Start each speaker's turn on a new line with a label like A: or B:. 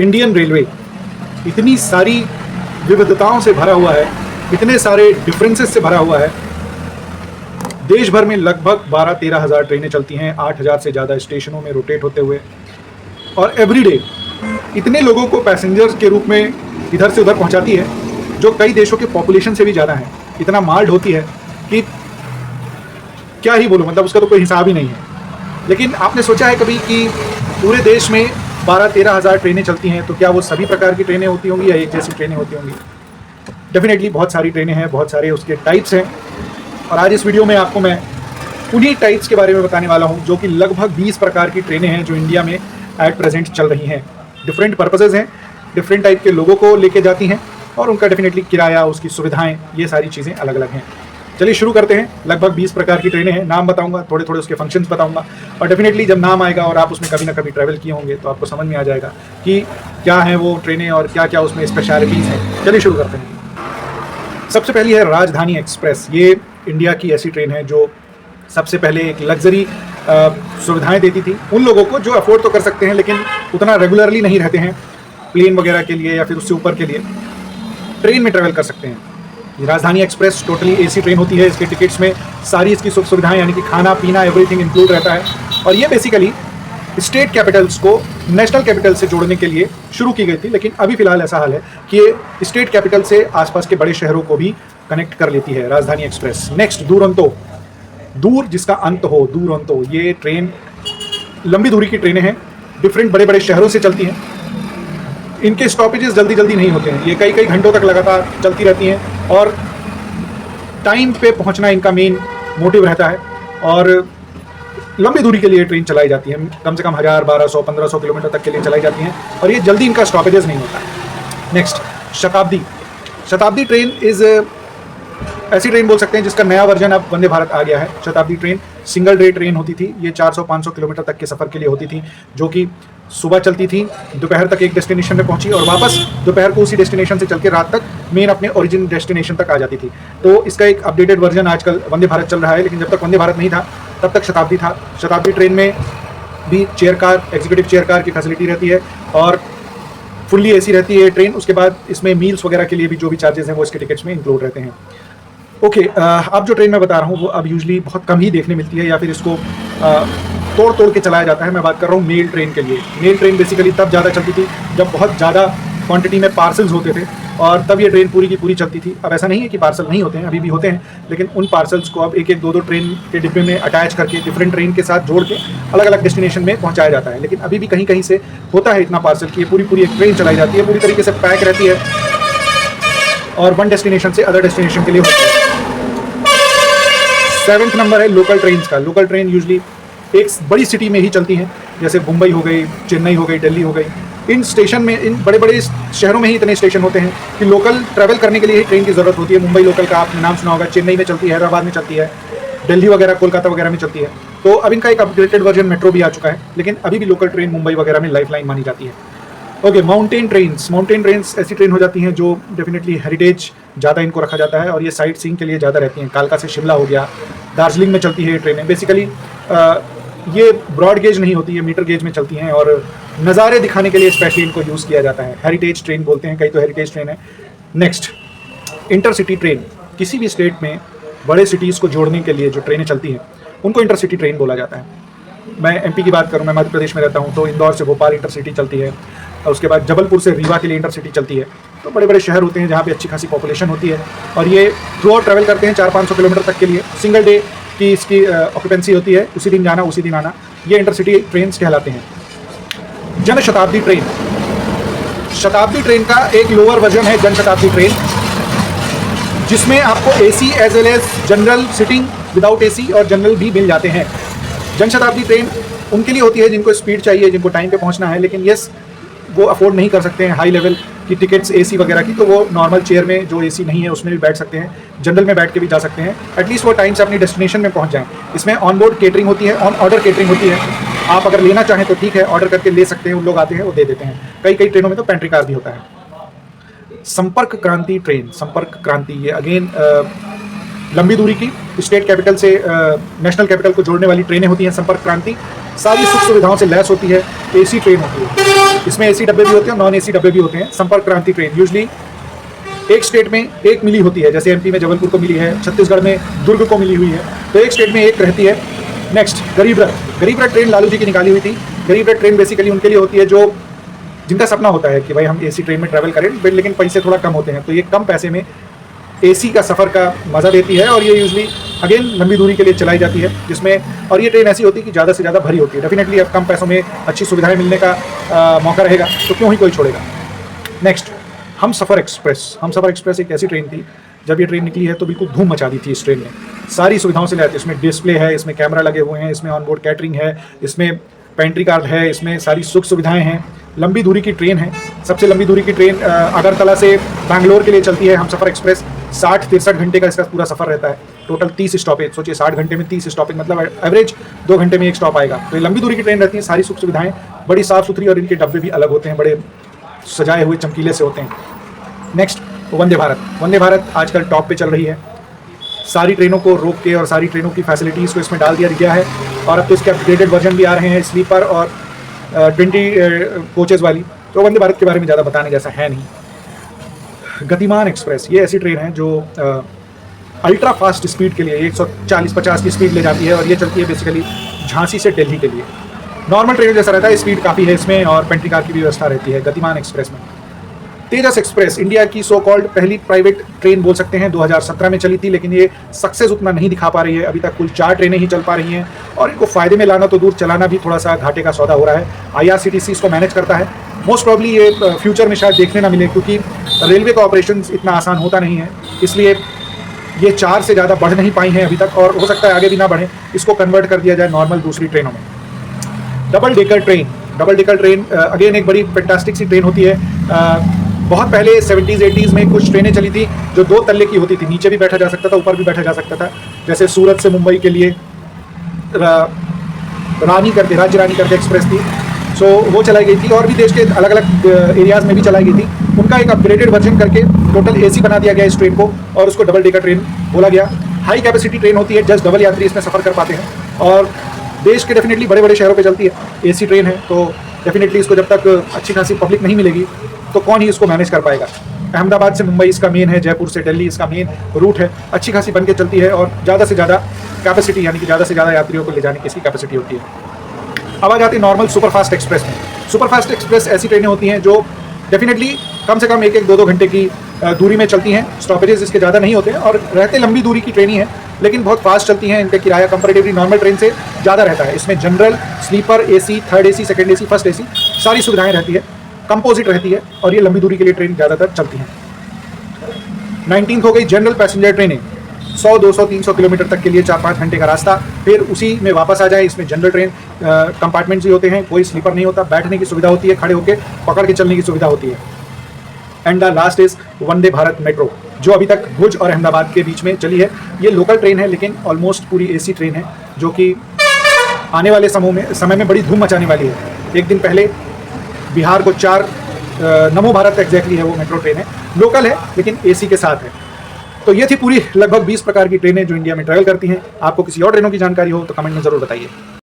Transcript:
A: Indian railway इतनी सारी विविधताओं से भरा हुआ है, इतने सारे डिफरेंसेस से भरा हुआ है। देश भर में लगभग 12-13 हज़ार ट्रेनें चलती हैं, 8,000 से ज़्यादा स्टेशनों में रोटेट होते हुए, और एवरीडे इतने लोगों को पैसेंजर्स के रूप में इधर से उधर पहुंचाती है जो कई देशों के पॉपुलेशन से भी ज़्यादा है। इतना माल्ड होती है कि क्या ही बोलूँ, मतलब उसका तो कोई हिसाब ही नहीं है। लेकिन आपने सोचा है कभी कि पूरे देश में 12-13 हज़ार ट्रेनें चलती हैं, तो क्या वो सभी प्रकार की ट्रेनें होती होंगी या एक जैसी ट्रेनें होती होंगी? डेफिनेटली बहुत सारी ट्रेनें हैं, बहुत सारे उसके टाइप्स हैं, और आज इस वीडियो में आपको मैं उन्हीं टाइप्स के बारे में बताने वाला हूं, जो कि लगभग 20 प्रकार की ट्रेनें हैं जो इंडिया में एट प्रेजेंट चल रही हैं। डिफरेंट पर्पसेस हैं, डिफरेंट टाइप के लोगों को लेके जाती हैं, और उनका डेफिनेटली किराया, उसकी सुविधाएं, ये सारी चीज़ें अलग अलग हैं। चलिए शुरू करते हैं। लगभग 20 प्रकार की ट्रेनें हैं, नाम बताऊंगा, थोड़े थोड़े उसके फंक्शंस बताऊंगा, और डेफिनेटली जब नाम आएगा और आप उसमें कभी ना कभी ट्रैवल किए होंगे तो आपको समझ में आ जाएगा कि क्या हैं वो ट्रेनें और क्या क्या उसमें स्पेशलिटीज़ हैं। चलिए शुरू करते हैं। सबसे पहली है राजधानी एक्सप्रेस। ये इंडिया की ऐसी ट्रेन है जो सबसे पहले एक लग्जरी सुविधाएं देती थी उन लोगों को जो अफोर्ड तो कर सकते हैं लेकिन उतना रेगुलरली नहीं रहते हैं, प्लेन वगैरह के लिए या फिर उससे ऊपर के लिए ट्रेन में ट्रैवल कर सकते हैं। राजधानी एक्सप्रेस टोटली एसी ट्रेन होती है। इसके टिकट्स में सारी इसकी सुख सुविधाएं यानी कि खाना पीना एवरीथिंग इंक्लूड रहता है, और ये बेसिकली स्टेट कैपिटल्स को नेशनल कैपिटल से जोड़ने के लिए शुरू की गई थी, लेकिन अभी फिलहाल ऐसा हाल है कि ये स्टेट कैपिटल से आसपास के बड़े शहरों को भी कनेक्ट कर लेती है राजधानी एक्सप्रेस। नेक्स्ट दूरंतो, दूर जिसका अंत हो, दूरंतो। ये ट्रेन लंबी दूरी की ट्रेनें हैं, डिफरेंट बड़े बड़े शहरों से चलती हैं। इनके स्टॉपेजेस जल्दी जल्दी नहीं होते हैं, ये कई कई घंटों तक लगातार चलती रहती हैं, और टाइम पे पहुंचना इनका मेन मोटिव रहता है। और लंबी दूरी के लिए ट्रेन चलाई जाती है, कम से कम 1000, 1200, 1500 किलोमीटर तक के लिए चलाई जाती हैं, और ये जल्दी इनका स्टॉपेजेस नहीं होता है। नेक्स्ट शताब्दी। शताब्दी ट्रेन इज़ ऐसी ट्रेन बोल सकते हैं जिसका नया वर्जन अब वंदे भारत आ गया है। शताब्दी ट्रेन सिंगल डे ट्रेन होती थी। ये 400-500 किलोमीटर तक के सफ़र के लिए होती थी, जो कि सुबह चलती थी, दोपहर तक एक डेस्टिनेशन में पहुंची और वापस दोपहर को उसी डेस्टिनेशन से चल के रात तक मेन अपने ओरिजिन डेस्टिनेशन तक आ जाती थी। तो इसका एक अपडेटेड वर्जन आजकल वंदे भारत चल रहा है, लेकिन जब तक वंदे भारत नहीं था तब तक शताब्दी था। शताब्दी ट्रेन में भी chair car, executive chair car की फैसिलिटी रहती है और फुल्ली एसी रहती है ट्रेन। उसके बाद इसमें मील्स वगैरह के लिए भी जो भी चार्जेस हैं वो इसके टिकट्स में इंक्लूड रहते हैं। ओके, अब जो ट्रेन मैं बता रहा हूँ वो अब यूजली बहुत कम ही देखने मिलती है, या फिर इसको तोड़ तोड़ के चलाया जाता है। मैं बात कर रहा हूँ मेल ट्रेन के लिए। मेल ट्रेन बेसिकली तब ज़्यादा चलती थी जब बहुत ज़्यादा क्वांटिटी में पार्सल्स होते थे, और तब ये ट्रेन पूरी की पूरी चलती थी। अब ऐसा नहीं है कि पार्सल नहीं होते हैं, अभी भी होते हैं, लेकिन उन पार्सल्स को अब एक एक दो ट्रेन के डिब्बे में अटैच करके डिफरेंट ट्रेन के साथ जोड़ के अलग अलग डेस्टिनेशन में पहुँचाया जाता है। लेकिन अभी भी कहीं कहीं से होता है इतना पार्सल कि ये पूरी पूरी एक ट्रेन चलाई जाती है, पूरी तरीके से पैक रहती है और वन डेस्टिनेशन से अदर डेस्टिनेशन के लिए होती है। 7th नंबर है लोकल ट्रेन का। लोकल ट्रेन यूजली एक बड़ी सिटी में ही चलती हैं, जैसे मुंबई हो गई, चेन्नई हो गई, दिल्ली हो गई। इन स्टेशन में, इन बड़े बड़े शहरों में ही इतने स्टेशन होते हैं कि लोकल ट्रैवल करने के लिए ही ट्रेन की ज़रूरत होती है। मुंबई लोकल का आपने नाम सुना होगा, चेन्नई में चलती है, हैदराबाद में चलती है, दिल्ली वगैरह, कोलकाता वगैरह में चलती है। तो अब इनका एक अपग्रेडेड वर्जन मेट्रो भी आ चुका है, लेकिन अभी भी लोकल ट्रेन मुंबई वगैरह में लाइफ लाइन मानी जाती है। Okay, mountain trains. Mountain trains ऐसी ट्रेन हो जाती हैं जो डेफिनेटली हेरिटेज ज़्यादा इनको रखा जाता है, और ये साइट सीइंग के लिए ज़्यादा रहती हैं। कालका से शिमला हो गया, दार्जिलिंग में चलती है ये ट्रेनें। बेसिकली ये ब्रॉड गेज नहीं होती है, मीटर गेज में चलती हैं, और नज़ारे दिखाने के लिए स्पेशली इनको यूज़ किया जाता है। हेरिटेज ट्रेन बोलते हैं, कई तो हेरिटेज ट्रेन है। Next intercity train. किसी भी स्टेट में बड़े सिटीज़ को जोड़ने के लिए जो ट्रेनें चलती हैं उनको इंटरसिटी ट्रेन बोला जाता है। मैं एमपी की बात करूँ, मैं मध्य प्रदेश में रहता हूँ, तो इंदौर से भोपाल इंटरसिटी चलती है, और उसके बाद जबलपुर से रीवा के लिए इंटरसिटी चलती है। तो बड़े बड़े शहर होते हैं जहाँ पे अच्छी खासी पॉपुलेशन होती है, और ये थ्रू आउट ट्रैवल करते हैं 400-500 किलोमीटर तक के लिए। सिंगल डे की इसकी ऑक्यूपेंसी होती है, उसी दिन जाना उसी दिन आना। ये इंटरसिटी ट्रेन कहलाते हैं। जन शताब्दी ट्रेन। शताब्दी ट्रेन का एक लोअर वर्जन है जन शताब्दी ट्रेन, जिसमें आपको AC as well as general seating, without AC और जनरल भी मिल जाते हैं। जन शताब्दी ट्रेन उनके लिए होती है जिनको स्पीड चाहिए, जिनको टाइम पे पहुंचना है, लेकिन यस वो अफोर्ड नहीं कर सकते हैं हाई लेवल की टिकट्स एसी वगैरह की, तो वो नॉर्मल चेयर में जो एसी नहीं है उसमें भी बैठ सकते हैं, जनरल में बैठ के भी जा सकते हैं। एटलीस्ट वो टाइम से अपनी डेस्टिनेशन में पहुंच जाएं। इसमें ऑन बोर्ड केटरिंग होती है, ऑन ऑर्डर केटरिंग होती है। आप अगर लेना चाहें तो ठीक है, ऑर्डर करके ले सकते हैं, उन लोग आते हैं वो दे देते हैं। कई कई ट्रेनों में तो पेंट्री कार भी होता है। संपर्क क्रांति ट्रेन। संपर्क क्रांति ये अगेन लंबी दूरी की स्टेट कैपिटल से नेशनल कैपिटल को जोड़ने वाली ट्रेनें होती हैं। संपर्क क्रांति सारी सुख सुविधाओं से लैस होती है, एसी ट्रेन होती है। इसमें एसी डब्बे भी होते हैं और नॉन एसी डब्बे भी होते हैं। संपर्क क्रांति ट्रेन यूजली एक स्टेट में एक मिली होती है, जैसे एमपी में जबलपुर को मिली है, छत्तीसगढ़ में दुर्ग को मिली हुई है, तो एक स्टेट में एक रहती है। नेक्स्ट गरीब रथ ट्रेन लालू जी की निकाली हुई थी। गरीब रथ ट्रेन बेसिकली उनके लिए होती है जो जिनका सपना होता है कि भाई हम एसी ट्रेन में ट्रैवल करें, लेकिन पैसे थोड़ा कम होते हैं, तो ये कम पैसे में एसी का सफ़र का मज़ा देती है। और ये यूजली अगेन लंबी दूरी के लिए चलाई जाती है, जिसमें और ये ट्रेन ऐसी होती है कि ज़्यादा से ज़्यादा भरी होती है। डेफिनेटली अब कम पैसों में अच्छी सुविधाएं मिलने का मौका रहेगा, तो क्यों ही कोई छोड़ेगा। नेक्स्ट हमसफ़र एक्सप्रेस एक ऐसी ट्रेन थी, जब ये ट्रेन निकली है तो बिल्कुल धूम मचा दी थी इस ट्रेन ने, सारी सुविधाओं से लेते। इसमें डिस्प्ले है, इसमें कैमरा लगे हुए हैं, इसमें ऑनबोर्ड कैटरिंग है, इसमें पेंट्री कार्ड है, इसमें सारी सुख सुविधाएं हैं। लंबी दूरी की ट्रेन है, सबसे लंबी दूरी की ट्रेन अगरतला से बैंगलोर के लिए चलती है हमसफ़र एक्सप्रेस। 60-63 घंटे का इसका पूरा सफ़र रहता है। टोटल 30 स्टॉपेज, सोचिए 60 घंटे में 30 स्टॉपेज, मतलब एवरेज 2 घंटे में एक स्टॉप आएगा। तो ये लंबी दूरी की ट्रेन रहती है, सारी सुख सुविधाएं बड़ी साफ़ सुथरी, और इनके डब्बे भी अलग होते हैं, बड़े सजाए हुए चमकीले से होते हैं। नेक्स्ट वंदे भारत आजकल टॉप पे चल रही है। सारी ट्रेनों को रोक के और सारी ट्रेनों की फैसिलिटीज़ को इसमें डाल दिया गया है, और अब तो इसके अपग्रेडेड वर्जन भी आ रहे हैं, स्लीपर और 20 कोचेज़ वाली। तो वंदे भारत के बारे में ज़्यादा बताने जैसा है नहीं। गतिमान एक्सप्रेस ये ऐसी ट्रेन है जो अल्ट्रा फास्ट स्पीड के लिए 140-50 की स्पीड ले जाती है, और ये चलती है बेसिकली झांसी से दिल्ली के लिए। नॉर्मल ट्रेन जैसा रहता है, स्पीड काफ़ी है इसमें, और पेंट्री कार की भी व्यवस्था रहती है गतिमान एक्सप्रेस में। तेजस एक्सप्रेस इंडिया की सो कॉल्ड पहली प्राइवेट ट्रेन बोल सकते हैं, 2017 में चली थी, लेकिन ये सक्सेस उतना नहीं दिखा पा रही है। अभी तक कुल 4 ट्रेनें ही चल पा रही हैं, और इनको फ़ायदे में लाना तो दूर, चलाना भी थोड़ा सा घाटे का सौदा हो रहा है। IRCTC इसको मैनेज करता है। मोस्ट प्रॉब्ली ये फ्यूचर में शायद देखने ना मिले, क्योंकि रेलवे का ऑपरेशन इतना आसान होता नहीं है, इसलिए ये 4 से ज़्यादा बढ़ नहीं पाई हैं अभी तक, और हो सकता है आगे भी ना बढ़े। इसको कन्वर्ट कर दिया जाए नॉर्मल दूसरी ट्रेनों में। डबल डेकर ट्रेन अगेन एक बड़ी फैंटास्टिक सी ट्रेन होती है। बहुत पहले 70s 80s में कुछ ट्रेनें चली थी जो 2 तल्ले की होती थी, नीचे भी बैठा जा सकता था, ऊपर भी बैठा जा सकता था। जैसे सूरत से मुंबई के लिए राज्य रानी करके एक्सप्रेस थी, सो वो चलाई गई थी, और भी देश के अलग अलग एरियाज़ में भी चलाई गई थी। उनका एक अपग्रेडेड वर्जन करके टोटल AC बना दिया गया इस ट्रेन को, और उसको डबल डेकर ट्रेन बोला गया। हाई कैपेसिटी ट्रेन होती है, जस्ट डबल यात्री इसमें सफ़र कर पाते हैं, और देश के डेफिनेटली बड़े बड़े शहरों पे चलती है। AC ट्रेन है, तो डेफिनेटली इसको जब तक अच्छी खासी पब्लिक नहीं मिलेगी तो कौन ही इसको मैनेज कर पाएगा। अहमदाबाद से मुंबई इसका मेन है, जयपुर से दिल्ली इसका मेन रूट है, अच्छी खासी बन के चलती है, और ज़्यादा से ज़्यादा कैपेसिटी, यानी कि ज़्यादा से ज़्यादा यात्रियों को ले जाने की इसकी कैपेसिटी होती है। अब आ जाती है नॉर्मल सुपरफास्ट एक्सप्रेस में। सुपरफास्ट एक्सप्रेस ऐसी ट्रेनें होती हैं जो डेफिनेटली कम से कम 1-2 घंटे की दूरी में चलती हैं, स्टॉपेजेस इसके ज़्यादा नहीं होते हैं, और रहते लंबी दूरी की ट्रेन ही है, लेकिन बहुत फास्ट चलती हैं। इनका किराया कंपैरेटिवली नॉर्मल ट्रेन से ज़्यादा रहता है। इसमें general, sleeper, AC, third AC, second AC, first AC सारी सुविधाएं रहती है, कंपोजिट रहती है, और ये लंबी दूरी के लिए ट्रेन ज़्यादातर चलती हैं। 19th हो गई जनरल पैसेंजर ट्रेनें, 100, 200, 300 किलोमीटर तक के लिए 4-5 घंटे का रास्ता, फिर उसी में वापस आ जाए। इसमें जनरल ट्रेन कंपार्टमेंट्स भी होते हैं, कोई स्लीपर नहीं होता, बैठने की सुविधा होती है, खड़े होकर पकड़ के चलने की सुविधा होती है। And the last is Vande Bharat metro, जो अभी तक भुज और अहमदाबाद के बीच में चली है। ये लोकल ट्रेन है, लेकिन ऑलमोस्ट पूरी AC ट्रेन है, जो कि आने वाले समय में बड़ी धूम मचाने वाली है। एक दिन पहले बिहार को 4 नमो भारत एग्जैक्टली है वो मेट्रो ट्रेन है, लोकल है लेकिन AC के साथ है। तो ये थी पूरी लगभग 20 प्रकार की ट्रेनें जो इंडिया में ट्रैवल करती हैं। आपको किसी और ट्रेनों की जानकारी हो तो कमेंट में ज़रूर बताइए।